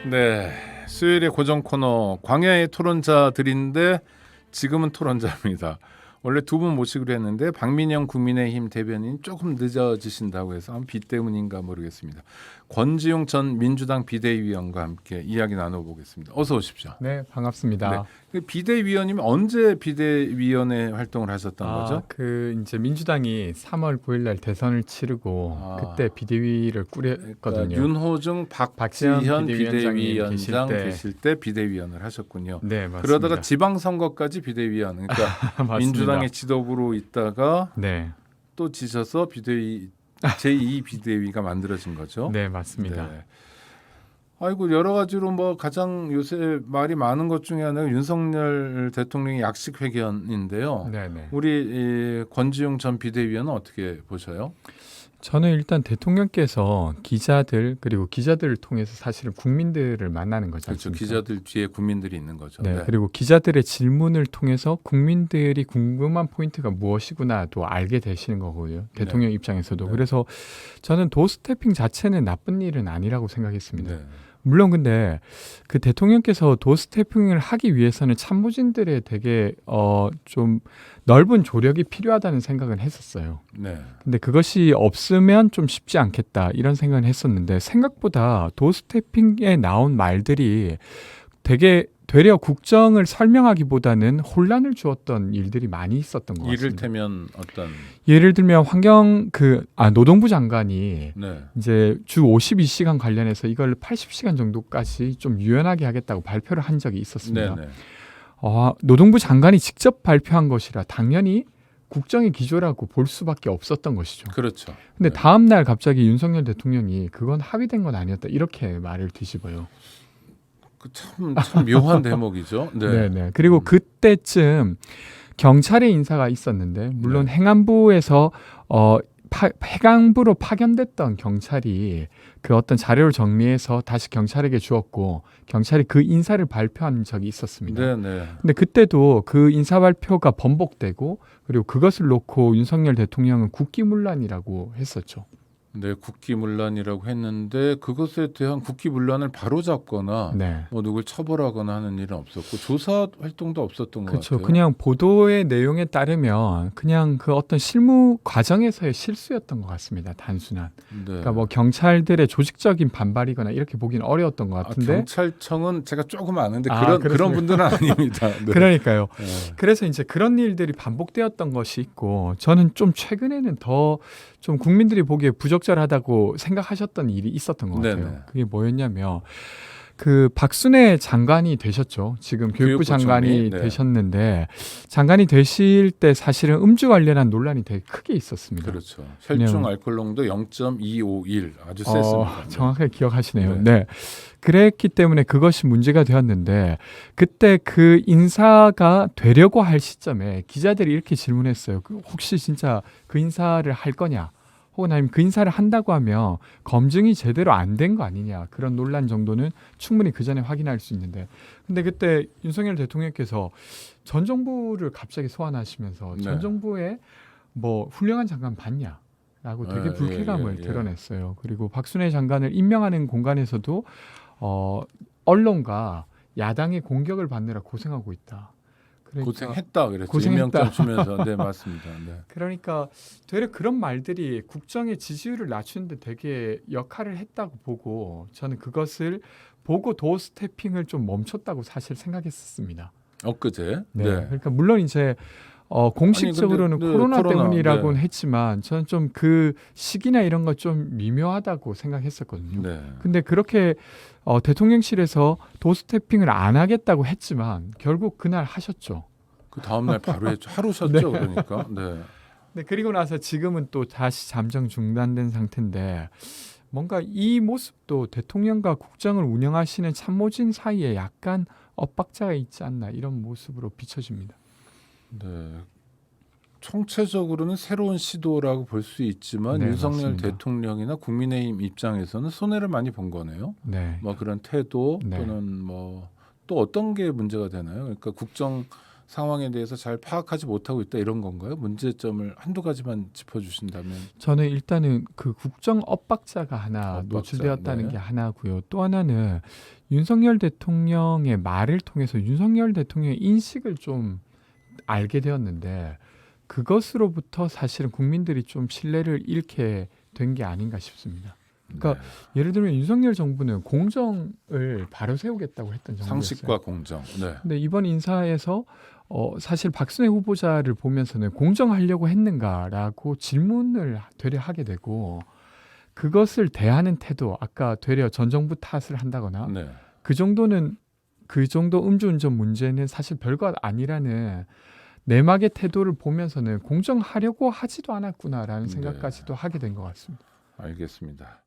네, 수요일의 고정 코너 광야의 토론자들인데 지금은 토론자입니다. 원래 두 분 모시기로 했는데 박민영 국민의힘 대변인 조금 늦어지신다고 해서 비 때문인가 모르겠습니다. 권지용 전 민주당 비대위원과 함께 이야기 나눠보겠습니다. 어서 오십시오. 네, 반갑습니다. 네. 그 비대위원님이 언제 비대위원회 활동을 하셨던 거죠? 그 이제 민주당이 3월 9일 날 대선을 치르고 그때 비대위를 꾸렸거든요. 그러니까 윤호중, 박지현 비대위원장 계실 때 비대위원을 하셨군요. 네, 맞습니다. 그러다가 지방선거까지 비대위원, 그러니까 민주당의 지도부로 있다가 네, 또 지셔서 비대위 제2 비대위가 만들어진 거죠. 네, 맞습니다. 네. 아이고 여러 가지로 뭐 가장 요새 말이 많은 것 중에 하나가 윤석열 대통령의 약식 회견인데요. 네, 네. 우리 권지용 전 비대위원은 어떻게 보셔요? 저는 일단 대통령께서 기자들 그리고 기자들을 통해서 사실은 국민들을 만나는 거죠. 그렇죠. 기자들 뒤에 국민들이 있는 거죠. 네, 네. 그리고 기자들의 질문을 통해서 국민들이 궁금한 포인트가 무엇이구나도 알게 되시는 거고요. 대통령 입장에서도. 네. 그래서 저는 도스태핑 자체는 나쁜 일은 아니라고 생각했습니다. 네. 물론 근데 그 대통령께서 도스태핑을 하기 위해서는 참모진들의 되게 좀 넓은 조력이 필요하다는 생각은 했었어요. 네. 근데 그것이 없으면 좀 쉽지 않겠다 이런 생각은 했었는데 생각보다 도스태핑에 나온 말들이 되게 되려 국정을 설명하기보다는 혼란을 주었던 일들이 많이 있었던 것 같습니다. 이를테면 어떤 예를 들면 노동부 장관이 네. 이제 주 52시간 관련해서 이걸 80시간 정도까지 좀 유연하게 하겠다고 발표를 한 적이 있었습니다. 네. 노동부 장관이 직접 발표한 것이라 당연히 국정의 기조라고 볼 수밖에 없었던 것이죠. 그렇죠. 근데 네. 다음 날 갑자기 윤석열 대통령이 그건 합의된 건 아니었다 이렇게 말을 뒤집어요. 참 묘한 대목이죠. 네. 네. 그리고 그때쯤 경찰의 인사가 있었는데 물론 행안부에서 해강부로 파견됐던 경찰이 그 어떤 자료를 정리해서 다시 경찰에게 주었고 경찰이 그 인사를 발표한 적이 있었습니다. 네. 근데 그때도 그 인사 발표가 번복되고 그리고 그것을 놓고 윤석열 대통령은 국기문란이라고 했었죠. 네, 국기문란이라고 했는데 그것에 대한 국기문란을 바로잡거나 네. 뭐 누굴 처벌하거나 하는 일은 없었고 조사 활동도 없었던 것 그렇죠. 같아요. 그냥 보도의 내용에 따르면 그냥 그 어떤 실무 과정에서의 실수였던 것 같습니다. 단순한. 네. 그러니까 뭐 경찰들의 조직적인 반발이거나 이렇게 보기는 어려웠던 것 같은데. 경찰청은 제가 조금 아는데 그런 그렇습니까? 분들은 아닙니다. 네. 그러니까요. 네. 그래서 이제 그런 일들이 반복되었던 것이 있고 저는 좀 최근에는 더 좀 국민들이 보기에 부적절하다고 생각하셨던 일이 있었던 것 같아요. 네네. 그게 뭐였냐면 그 박순애 장관이 되셨죠. 지금 교육부 장관이 네. 되셨는데 장관이 되실 때 사실은 음주 관련한 논란이 되게 크게 있었습니다. 그렇죠. 혈중 알코올 농도 0.251 아주 셌습니다. 정확하게 기억하시네요. 네. 네. 그랬기 때문에 그것이 문제가 되었는데 그때 그 인사가 되려고 할 시점에 기자들이 이렇게 질문했어요. 혹시 진짜 그 인사를 할 거냐? 혹은 아니면 그 인사를 한다고 하면 검증이 제대로 안 된 거 아니냐 그런 논란 정도는 충분히 그 전에 확인할 수 있는데 근데 그때 윤석열 대통령께서 전 정부를 갑자기 소환하시면서 전 정부에 뭐 훌륭한 장관 봤냐? 라고 되게 불쾌감을 드러냈어요. 그리고 박순애 장관을 임명하는 공간에서도 언론과 야당의 공격을 받느라 고생하고 있다. 그러니까 고생했다 그랬죠. 고생했다. 임명장 주면서. 네, 맞습니다. 네. 그러니까 되려 그런 말들이 국정의 지지율을 낮추는데 되게 역할을 했다고 보고 저는 그것을 보고 도어스태핑을 좀 멈췄다고 사실 생각했었습니다. 엊그제. 네. 그러니까 물론 이제 공식적으로는 코로나 때문이라고는 했지만 저는 좀 그 시기나 이런 거 좀 미묘하다고 생각했었거든요. 네. 근데 그렇게 대통령실에서 도스태핑을 안 하겠다고 했지만 결국 그날 하셨죠. 그 다음 날 바로 했죠. 하루 쉬었죠. 그러니까. 네. 네, 그리고 나서 지금은 또 다시 잠정 중단된 상태인데 뭔가 이 모습도 대통령과 국정을 운영하시는 참모진 사이에 약간 엇박자가 있지 않나 이런 모습으로 비춰집니다. 네. 총체적으로는 새로운 시도라고 볼 수 있지만 네, 윤석열 맞습니다. 대통령이나 국민의힘 입장에서는 손해를 많이 본 거네요. 네. 뭐 그런 태도 네. 또는 뭐 또 어떤 게 문제가 되나요? 그러니까 국정 상황에 대해서 잘 파악하지 못하고 있다 이런 건가요? 문제점을 한두 가지만 짚어주신다면. 저는 일단은 그 국정 엇박자가 하나 엇박자, 노출되었다는 네. 게 하나고요. 또 하나는 윤석열 대통령의 말을 통해서 윤석열 대통령의 인식을 좀 알게 되었는데 그것으로부터 사실은 국민들이 좀 신뢰를 잃게 된 게 아닌가 싶습니다. 그러니까 예를 들면 윤석열 정부는 공정을 바로 세우겠다고 했던 정부였어요. 상식과 공정. 네. 근데 이번 인사에서 사실 박순애 후보자를 보면서는 공정하려고 했는가라고 질문을 되려 하게 되고 그것을 대하는 태도, 아까 되려 전 정부 탓을 한다거나 네. 그 정도는 그 정도 음주운전 문제는 사실 별것 아니라는 내막의 태도를 보면서는 공정하려고 하지도 않았구나라는 네. 생각까지도 하게 된 것 같습니다. 알겠습니다.